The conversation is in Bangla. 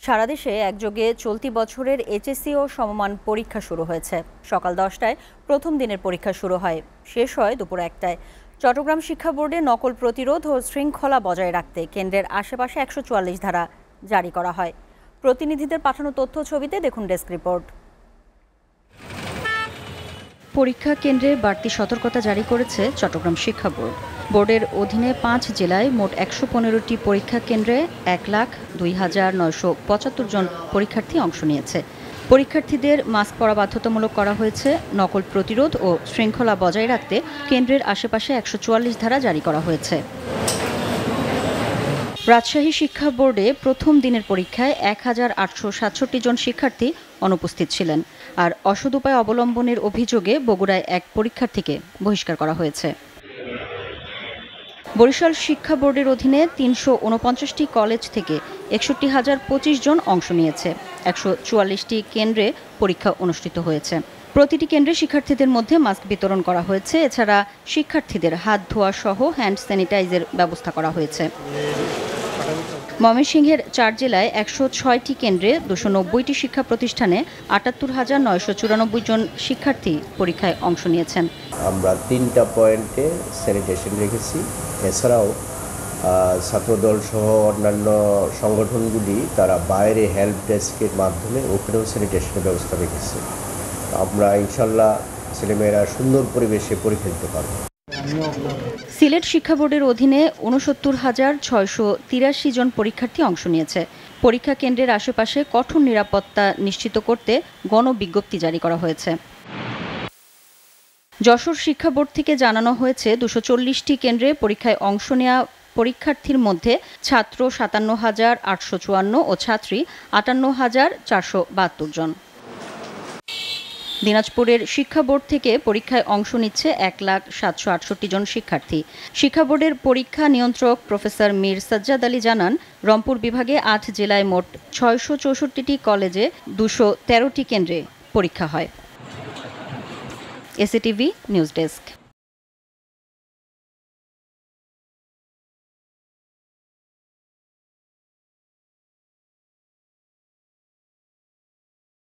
সারা দেশে একযোগে চলতি বছরের এইচএসসি ও সমমান পরীক্ষা শুরু হয়েছে। সকাল 10টায় প্রথম দিনের পরীক্ষা শুরু হয়, শেষ হয় দুপুর 1টায়। চট্টগ্রাম শিক্ষা বোর্ডে নকল প্রতিরোধ ও শৃঙ্খলা বজায় রাখতে কেন্দ্রের আশেপাশে 144 ধারা জারি করা হয়। প্রতিনিধিদের পাঠানো তথ্য ছবিতে দেখুন ডেস্ক রিপোর্ট। পরীক্ষা কেন্দ্রে বাড়তি সতর্কতা জারি করেছে চট্টগ্রাম শিক্ষা বোর্ড। বোর্ডের অধীনে 5 জেলায় মোট 115টি পরীক্ষা কেন্দ্রে 1,02,975 জন পরীক্ষার্থী অংশ নিয়েছে। পরীক্ষার্থীদের মাস্ক পরা বাধ্যতামূলক করা হয়েছে। নকল প্রতিরোধ ও শৃঙ্খলা বজায় রাখতে কেন্দ্রের আশেপাশে 144 ধারা জারি করা হয়েছে। রাজশাহী শিক্ষা বোর্ডে প্রথম দিনের পরীক্ষায় 1,867 জন শিক্ষার্থী অনুপস্থিত ছিলেন। আর অসৎ উপায় অবলম্বনের অভিযোগে বগুড়ায় এক পরীক্ষার্থীকে বহিষ্কার করা হয়েছে। বরিশাল শিক্ষা বোর্ডের অধীনে 349টি কলেজ থেকে 61,025 জন অংশ নিয়েছে। 144টি কেন্দ্রে পরীক্ষা অনুষ্ঠিত হয়েছে। প্রতিটি কেন্দ্রে শিক্ষার্থীদের মধ্যে মাস্ক বিতরণ করা হয়েছে। এছাড়া শিক্ষার্থীদের হাত ধোয়া সহ হ্যান্ড স্যানিটাইজের ব্যবস্থা করা হয়েছে। ময়মনসিংহের 4 জেলায় 106টি কেন্দ্রে 290টি শিক্ষা প্রতিষ্ঠানে 78,994 জন শিক্ষার্থী পরীক্ষায় অংশ নিয়েছেন। আমরা 3টা পয়েন্টে স্যানিটেশন রেখেছি। এছাড়াও ছাত্রদল সহ অন্যান্য সংগঠনগুলি তারা বাইরে হেল্প ডেস্কের মাধ্যমে ওখানেও স্যানিটেশনের ব্যবস্থা রেখেছে। আমরা ইনশাল্লাহ ছেলেমেয়েরা সুন্দর পরিবেশে পরীক্ষা দিতে পারব। সিলেট শিক্ষা বোর্ডের অধীনে 69,683 জন পরীক্ষার্থী অংশ নিয়েছে। পরীক্ষা কেন্দ্রের আশেপাশে কঠোর নিরাপত্তা নিশ্চিত করতে গণবিজ্ঞপ্তি জারি করা হয়েছে। যশোর শিক্ষা বোর্ড থেকে জানানো হয়েছে 240টি কেন্দ্রে পরীক্ষায় অংশ নেওয়া পরীক্ষার্থীর মধ্যে ছাত্র 57,854 ও ছাত্রী 58,472 জন। দিনাজপুরের শিক্ষা বোর্ড থেকে পরীক্ষায় অংশ নিচ্ছে 1,768 জন শিক্ষার্থী। শিক্ষা বোর্ডের পরীক্ষা নিয়ন্ত্রক প্রফেসর মীর সাজ্জাদ আলী জানান, রংপুর বিভাগে 8 জেলায় মোট 664টি কলেজে 213টি কেন্দ্রে পরীক্ষা হয়। এসিটিভি নিউজ ডেস্ক।